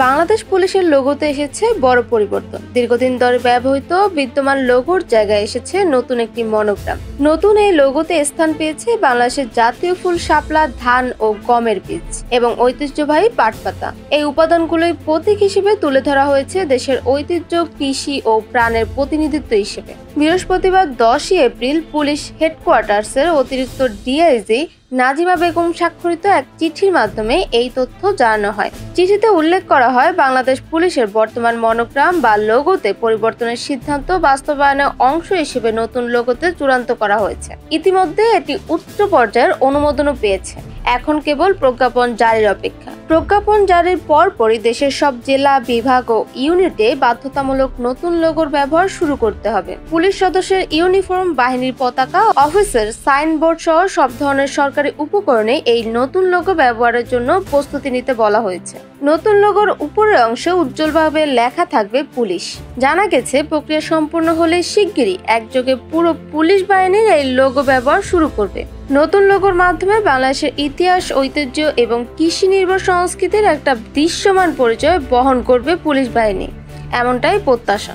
বাংলাদেশ পুলিশের লোগোতে এসেছে বড় পরিবর্তন। দীর্ঘদিন ধরে ব্যবহৃত বিদ্যমান লোগোর জায়গায় এসেছে নতুন একটি মনোগ্রাম। নতুন এই লোগোতে স্থান পেয়েছে বাংলাদেশের জাতীয় ফুল শাপলা, ধান ও গমের বীজ এবং ঐতিহ্যবাহী পাটপাতা। এই উপাদানগুলোই প্রতীক হিসেবে তুলে ধরা হয়েছে দেশের ঐতিহ্য, কৃষি ও প্রাণের প্রতিনিধিত্ব হিসেবে। বৃহস্পতিবার 10 এপ্রিল পুলিশ হেডকোয়ার্টার্সের অতিরিক্ত ডিআইজি নাজিমা বেগম স্বাক্ষরিত এক চিঠির মাধ্যমে এই তথ্য জানানো হয়। চিঠিতে উল্লেখ করা হয়, বাংলাদেশ পুলিশের বর্তমান মনোগ্রাম বা লোগোতে পরিবর্তনের সিদ্ধান্ত বাস্তবায়নের অংশ হিসেবে নতুন লোগোতে চূড়ান্ত করা হয়েছে। ইতিমধ্যে এটি উচ্চ পর্যায়ের অনুমোদনও পেয়েছে। এখন কেবল প্রজ্ঞাপন জারির অপেক্ষা। প্রজ্ঞাপন জারির পরপরই দেশের সব জেলা, বিভাগ ও ইউনিটে বাধ্যতামূলক নতুন লোগোর ব্যবহার শুরু করতে হবে। পুলিশ সদস্যের ইউনিফর্ম, বাহিনীর পতাকা, অফিসের সাইনবোর্ড সহ সব ধরনের সরকারি উপকরণে এই নতুন লোগো ব্যবহারের জন্য প্রস্তুতি নিতে বলা হয়েছে। নতুন লোগোর উপরের অংশে উজ্জ্বলভাবে লেখা থাকবে পুলিশ। জানা গেছে, প্রক্রিয়া সম্পূর্ণ হলে শিগগিরই একযোগে পুরো পুলিশ বাহিনীর এই লোগো ব্যবহার শুরু করবে। নতুন লোগোর মাধ্যমে বাংলাদেশের ইতিহাস, ঐতিহ্য এবং কৃষি নির্ভর সংস্কৃতির একটা দৃশ্যমান পরিচয় বহন করবে পুলিশ বাহিনী, এমনটাই প্রত্যাশা।